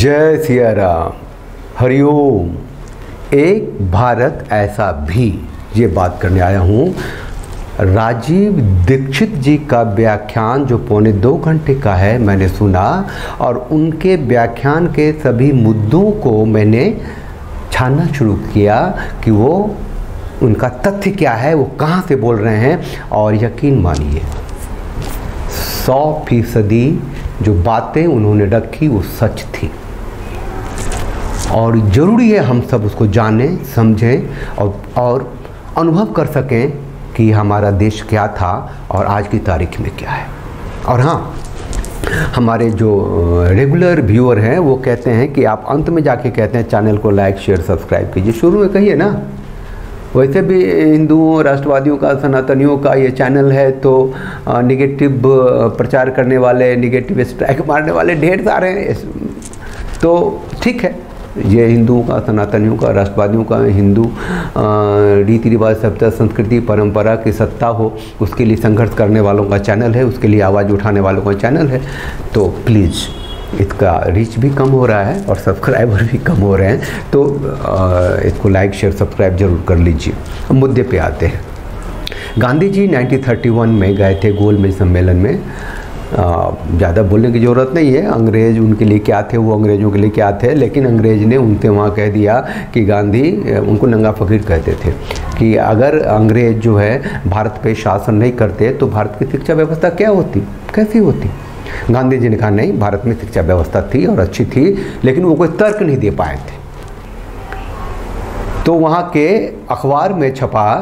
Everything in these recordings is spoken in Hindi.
जय सिया राम, हरिओम। एक भारत ऐसा भी, ये बात करने आया हूँ। राजीव दीक्षित जी का व्याख्यान जो 2.25 घंटे का है, मैंने सुना और उनके व्याख्यान के सभी मुद्दों को मैंने छानना शुरू किया कि वो उनका तथ्य क्या है, वो कहाँ से बोल रहे हैं। और यकीन मानिए 100% जो बातें उन्होंने रखी वो सच थी और ज़रूरी है हम सब उसको जानें, समझें और अनुभव कर सकें कि हमारा देश क्या था और आज की तारीख में क्या है। और हाँ, हमारे जो रेगुलर व्यूअर हैं वो कहते हैं कि आप अंत में जाके कहते हैं चैनल को लाइक शेयर सब्सक्राइब कीजिए। शुरू में कहिए ना। वैसे भी हिंदुओं, राष्ट्रवादियों का, सनातनियों का ये चैनल है तो निगेटिव प्रचार करने वाले, निगेटिव स्ट्राइक मारने वाले ढेर सारे हैं। तो ठीक है, ये हिंदुओं का, सनातनियों का, राष्ट्रवादियों का, हिंदू रीति रिवाज, सभ्यता, संस्कृति, परंपरा की सत्ता हो, उसके लिए संघर्ष करने वालों का चैनल है, उसके लिए आवाज़ उठाने वालों का चैनल है। तो प्लीज़, इसका रीच भी कम हो रहा है और सब्सक्राइबर भी कम हो रहे हैं, तो इसको लाइक शेयर सब्सक्राइब जरूर कर लीजिए। मुद्दे पे आते हैं। गांधी जी 1931 में गए थे गोलमेज सम्मेलन में। ज़्यादा बोलने की ज़रूरत नहीं है, अंग्रेज़ उनके लिए क्या थे, वो अंग्रेज़ों के लिए क्या थे। लेकिन अंग्रेज़ ने उनसे वहाँ कह दिया कि गांधी, उनको नंगा फ़कीर कहते थे, कि अगर अंग्रेज़ जो है भारत पे शासन नहीं करते तो भारत की शिक्षा व्यवस्था क्या होती, कैसी होती। गांधी जी ने कहा नहीं, भारत में शिक्षा व्यवस्था थी और अच्छी थी, लेकिन वो कोई तर्क नहीं दे पाए थे। तो वहाँ के अखबार में छपा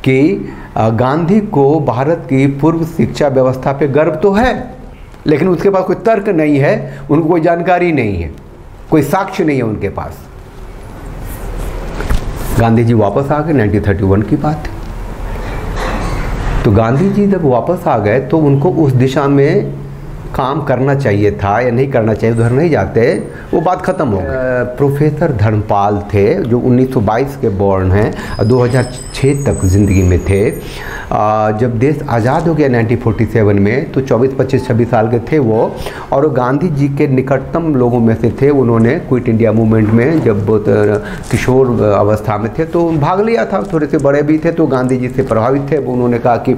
कि गांधी को भारत की पूर्व शिक्षा व्यवस्था पे गर्व तो है, लेकिन उसके पास कोई तर्क नहीं है, उनको कोई जानकारी नहीं है, कोई साक्ष्य नहीं है उनके पास। गांधी जी वापस आ गए, 1931 की बात है। तो गांधी जी जब वापस आ गए तो उनको उस दिशा में काम करना चाहिए था या नहीं करना चाहिए, उधर नहीं जाते, वो बात ख़त्म हो गई। प्रोफेसर धर्मपाल थे जो 1922 के बॉर्न हैं, 2006 तक ज़िंदगी में थे। जब देश आज़ाद हो गया 1947 में, तो 24, 25, 26 साल के थे वो, और गांधी जी के निकटतम लोगों में से थे। उन्होंने क्विट इंडिया मूवमेंट में जब किशोर अवस्था में थे तो भाग लिया था। थोड़े से बड़े भी थे तो गांधी जी से प्रभावित थे। उन्होंने कहा कि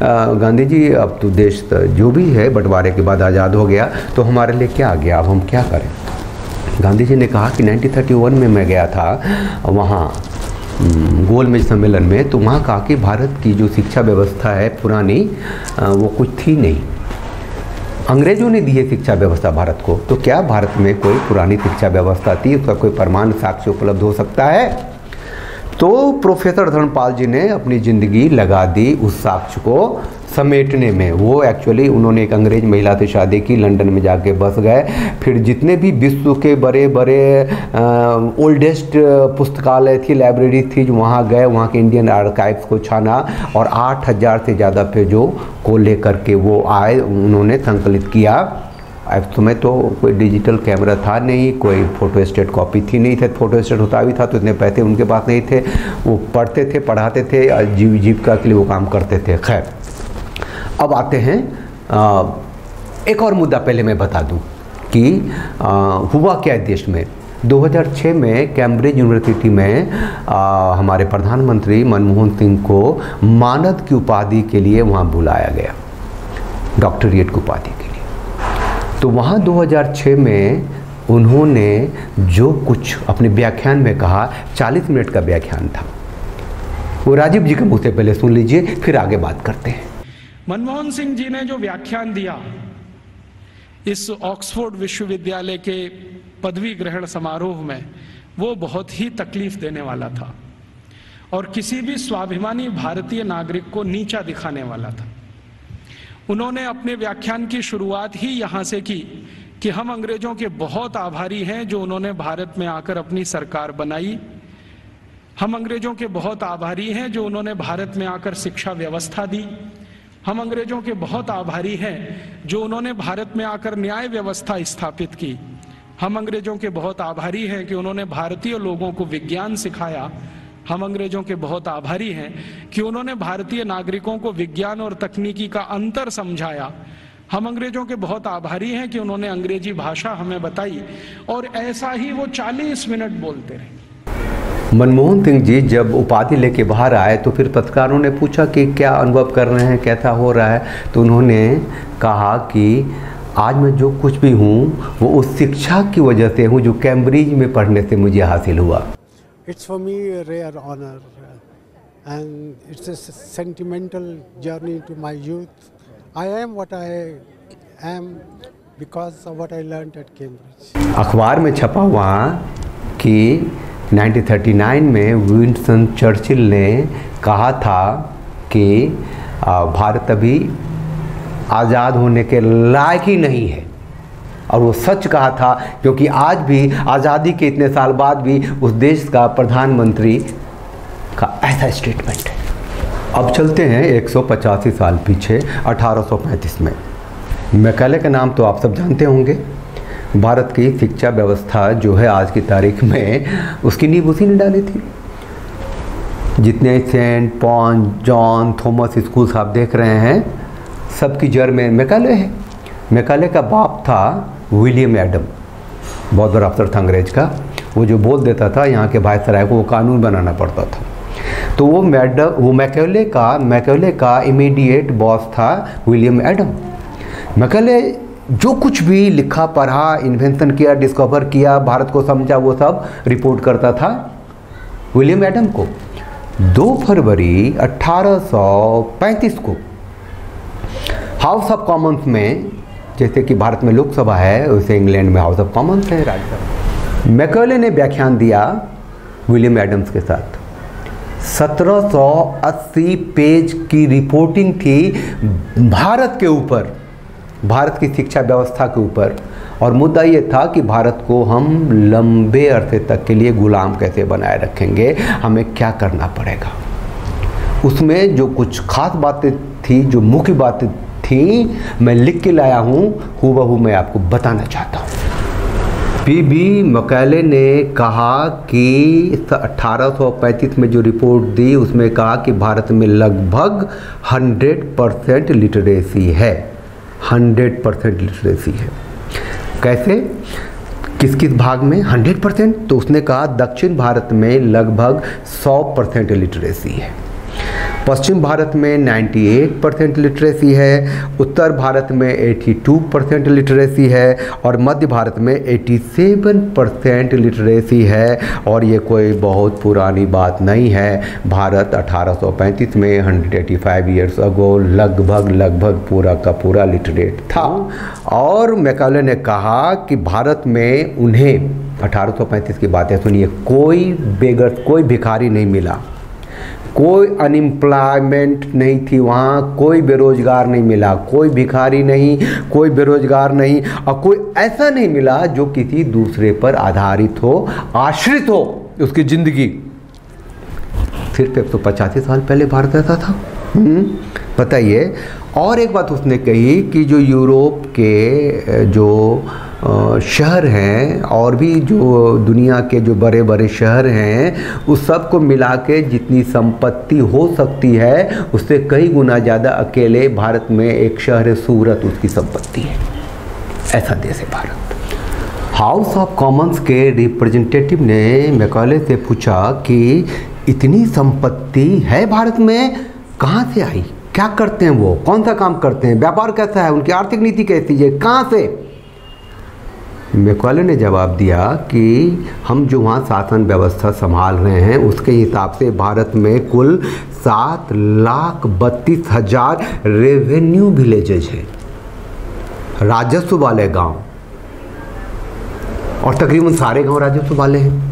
गांधी जी, अब तो देश जो भी है बंटवारे के बाद आज़ाद हो गया, तो हमारे लिए क्या आ गया, अब हम क्या करें। गांधी जी ने कहा कि 1931 में मैं गया था वहाँ गोलमेज सम्मेलन में, तो वहाँ कहा कि भारत की जो शिक्षा व्यवस्था है पुरानी, वो कुछ थी नहीं। अंग्रेजों ने दी है शिक्षा व्यवस्था भारत को, तो क्या भारत में कोई पुरानी शिक्षा व्यवस्था थी, उसका कोई प्रमाण साक्ष्य उपलब्ध हो सकता है। तो प्रोफेसर धर्मपाल जी ने अपनी ज़िंदगी लगा दी उस साक्ष्य को समेटने में। वो एक्चुअली उन्होंने एक अंग्रेज महिला से शादी की, लंदन में जाके बस गए। फिर जितने भी विश्व के बड़े बड़े ओल्डेस्ट पुस्तकालय थी, लाइब्रेरी थी, जो वहाँ गए, वहाँ के इंडियन आर्काइव्स को छाना और 8000 से ज़्यादा पेजों को लेकर के वो आए, उन्होंने संकलित किया। अब समय तो कोई डिजिटल कैमरा था नहीं, कोई फोटोस्टेट कॉपी थी नहीं थे, फोटोस्टेट होता भी था तो इतने पैसे उनके पास नहीं थे। वो पढ़ते थे, पढ़ाते थे, जीविका के लिए वो काम करते थे। खैर, अब आते हैं एक और मुद्दा। पहले मैं बता दूं कि हुआ क्या देश में। 2006 में कैम्ब्रिज यूनिवर्सिटी में हमारे प्रधानमंत्री मनमोहन सिंह को मानद की उपाधि के लिए वहाँ बुलाया गया, डॉक्टरेट की उपाधि के लिए। तो वहाँ 2006 में उन्होंने जो कुछ अपने व्याख्यान में कहा, 40 मिनट का व्याख्यान था, वो राजीव जी के मुँह से पहले सुन लीजिए, फिर आगे बात करते हैं। मनमोहन सिंह जी ने जो व्याख्यान दिया इस ऑक्सफोर्ड विश्वविद्यालय के पदवी ग्रहण समारोह में, वो बहुत ही तकलीफ देने वाला था और किसी भी स्वाभिमानी भारतीय नागरिक को नीचा दिखाने वाला था। उन्होंने अपने व्याख्यान की शुरुआत ही यहाँ से की कि हम अंग्रेजों के बहुत आभारी हैं जो उन्होंने भारत में आकर अपनी सरकार बनाई। हम अंग्रेजों के बहुत आभारी हैं जो उन्होंने भारत में आकर शिक्षा व्यवस्था दी। हम अंग्रेजों के बहुत आभारी हैं जो उन्होंने भारत में आकर न्याय व्यवस्था स्थापित की। हम अंग्रेजों के बहुत आभारी हैं कि उन्होंने भारतीय लोगों को विज्ञान सिखाया। हम अंग्रेजों के बहुत आभारी हैं कि उन्होंने भारतीय नागरिकों को विज्ञान और तकनीकी का अंतर समझाया। हम अंग्रेजों के बहुत आभारी हैं कि उन्होंने अंग्रेजी भाषा हमें बताई और ऐसा ही वो 40 मिनट बोलते रहे। मनमोहन सिंह जी जब उपाधि लेके बाहर आए तो फिर पत्रकारों ने पूछा कि क्या अनुभव कर रहे हैं, कैसा हो रहा है, तो उन्होंने कहा कि आज मैं जो कुछ भी हूँ वो उस शिक्षा की वजह से हूँ जो कैम्ब्रिज में पढ़ने से मुझे हासिल हुआ। It's for me a rare honor and it's a sentimental journey to my youth. I am what I am because of what I learned at Cambridge. अखबार में छपा हुआ कि 1939 में विंस्टन चर्चिल ने कहा था कि भारत अभी आज़ाद होने के लायक ही नहीं है, और वो सच कहा था क्योंकि आज भी आज़ादी के इतने साल बाद भी उस देश का प्रधानमंत्री का ऐसा स्टेटमेंट है। अब चलते हैं 185 साल पीछे 1835 में। मैकाले का नाम तो आप सब जानते होंगे। भारत की शिक्षा व्यवस्था जो है आज की तारीख में, उसकी नींव उसी ने डाली थी। जितने saint Paul John Thomas schools आप देख रहे हैं, सबकी जड़ में मैकाले है। मैकाले का बाप था विलियम एडम, बहुत बड़ा अफसर था अंग्रेज का। वो जो बोल देता था यहाँ के वायसराय को, वो कानून बनाना पड़ता था। तो वो मैकाले का इमीडिएट बॉस था विलियम एडम। मैकाले जो कुछ भी लिखा पढ़ा, इन्वेंशन किया, डिस्कवर किया, भारत को समझा, वो सब रिपोर्ट करता था विलियम एडम को। 2 फरवरी 1835 को हाउस ऑफ कॉमन्स में, जैसे कि भारत में लोकसभा है वैसे इंग्लैंड में हाउस ऑफ कॉमन्स है, राज्यसभा, मैकाले ने व्याख्यान दिया विलियम एडम्स के साथ। 1780 पेज की रिपोर्टिंग थी भारत के ऊपर, भारत की शिक्षा व्यवस्था के ऊपर, और मुद्दा ये था कि भारत को हम लंबे अरसे तक के लिए गुलाम कैसे बनाए रखेंगे, हमें क्या करना पड़ेगा। उसमें जो कुछ खास बातें थी, जो मुख्य बातें थी, मैं लिख के लाया हूँ, हूबहू मैं आपको बताना चाहता हूँ। पीबी मैकाले ने कहा कि 1835 में जो रिपोर्ट दी उसमें कहा कि भारत में लगभग 100% लिटरेसी है। 100% लिटरेसी है। कैसे, किस किस भाग में 100%? तो उसने कहा दक्षिण भारत में लगभग 100% लिटरेसी है, पश्चिम भारत में 98% लिटरेसी है, उत्तर भारत में 82% लिटरेसी है, और मध्य भारत में 87% लिटरेसी है। और ये कोई बहुत पुरानी बात नहीं है। भारत 1835 में 185 ईयर्स अगो लगभग पूरा का पूरा लिटरेट था। और मैकाले ने कहा कि भारत में उन्हें 1835 की बात है, सुनिए, कोई बेगर, कोई भिखारी नहीं मिला, कोई अनएम्प्लॉयमेंट नहीं थी वहाँ, कोई बेरोजगार नहीं मिला, कोई भिखारी नहीं, कोई बेरोजगार नहीं, और कोई ऐसा नहीं मिला जो किसी दूसरे पर आधारित हो, आश्रित हो उसकी ज़िंदगी। सिर्फ 185 साल पहले भारत ऐसा था, बताइए। और एक बात उसने कही कि जो यूरोप के जो शहर हैं और भी जो दुनिया के जो बड़े बड़े शहर हैं, उस सब को मिला के जितनी संपत्ति हो सकती है उससे कई गुना ज़्यादा अकेले भारत में एक शहर सूरत उसकी संपत्ति है। ऐसा देश है भारत। हाउस ऑफ कॉमन्स के रिप्रेजेंटेटिव ने मैकाले से पूछा कि इतनी संपत्ति है भारत में, कहाँ से आई, क्या करते हैं वो, कौन सा काम करते हैं, व्यापार कैसा है, उनकी आर्थिक नीति कैसी है, कहाँ से? मैकाले ने जवाब दिया कि हम जो वहाँ शासन व्यवस्था संभाल रहे हैं उसके हिसाब से भारत में कुल 7,32,000 रेवेन्यू विलेजेज हैं, राजस्व वाले गांव, और तकरीबन सारे गांव राजस्व वाले हैं।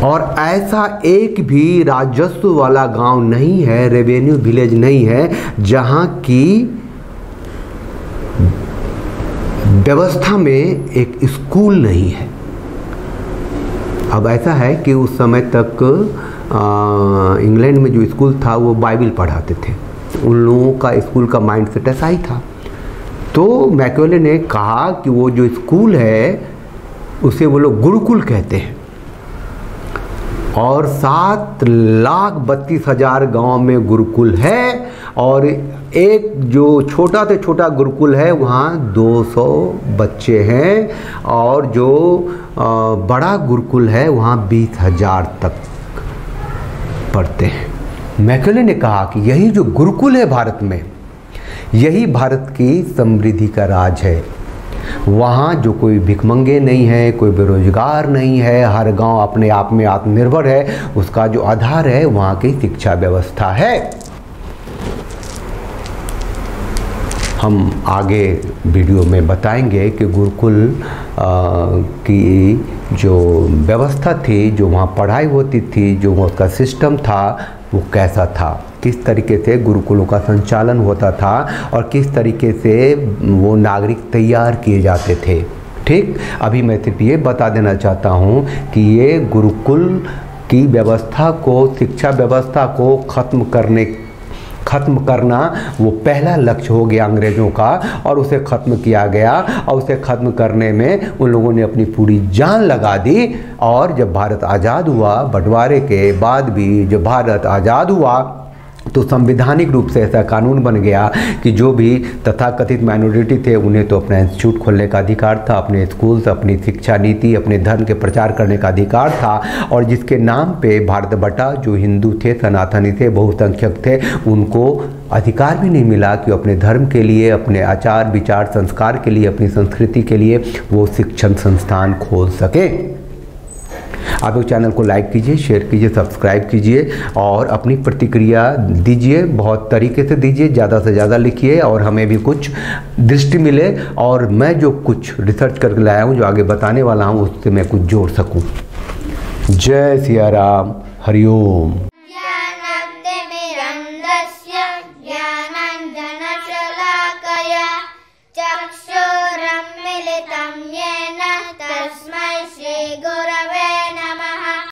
और ऐसा एक भी राजस्व वाला गांव नहीं है, रेवेन्यू विलेज नहीं है, जहां की व्यवस्था में एक स्कूल नहीं है। अब ऐसा है कि उस समय तक इंग्लैंड में जो स्कूल था वो बाइबल पढ़ाते थे, उन लोगों का स्कूल का माइंडसेट ऐसा ही था। तो मैकाले ने कहा कि वो जो स्कूल है उसे वो लोग गुरुकुल कहते हैं। और 7,32,000 गांव में गुरुकुल है, और एक जो छोटा से छोटा गुरुकुल है वहाँ 200 बच्चे हैं, और जो बड़ा गुरुकुल है वहाँ 20,000 तक पढ़ते हैं। मैकेले ने कहा कि यही जो गुरुकुल है भारत में, यही भारत की समृद्धि का राज है। वहाँ जो कोई भिखमंगे नहीं है, कोई बेरोजगार नहीं है, हर गांव अपने आप में आत्मनिर्भर है, उसका जो आधार है वहाँ की शिक्षा व्यवस्था है। हम आगे वीडियो में बताएंगे कि गुरुकुल की जो व्यवस्था थी, जो वहाँ पढ़ाई होती थी, जो उसका सिस्टम था, वो कैसा था, किस तरीके से गुरुकुलों का संचालन होता था और किस तरीके से वो नागरिक तैयार किए जाते थे। ठीक, अभी मैं सिर्फ ये बता देना चाहता हूँ कि ये गुरुकुल की व्यवस्था को, शिक्षा व्यवस्था को ख़त्म करना वो पहला लक्ष्य हो गया अंग्रेज़ों का, और उसे ख़त्म किया गया, और उसे ख़त्म करने में उन लोगों ने अपनी पूरी जान लगा दी। और जब भारत आज़ाद हुआ, बंटवारे के बाद भी जब भारत आज़ाद हुआ, तो संवैधानिक रूप से ऐसा कानून बन गया कि जो भी तथाकथित माइनॉरिटी थे उन्हें तो अपना इंस्टीट्यूट खोलने का अधिकार था, अपने स्कूल्स, अपनी शिक्षा नीति, अपने धर्म के प्रचार करने का अधिकार था, और जिसके नाम पे भारत बटा, जो हिंदू थे, सनातनी थे, बहुसंख्यक थे, उनको अधिकार भी नहीं मिला कि अपने धर्म के लिए, अपने आचार विचार संस्कार के लिए, अपनी संस्कृति के लिए वो शिक्षण संस्थान खोल सके। आप इस चैनल को लाइक कीजिए, शेयर कीजिए, सब्सक्राइब कीजिए और अपनी प्रतिक्रिया दीजिए, बहुत तरीके से दीजिए, ज़्यादा से ज़्यादा लिखिए, और हमें भी कुछ दृष्टि मिले और मैं जो कुछ रिसर्च करके लाया हूँ, जो आगे बताने वाला हूँ, उससे मैं कुछ जोड़ सकूँ। जय सिया राम, हरिओम।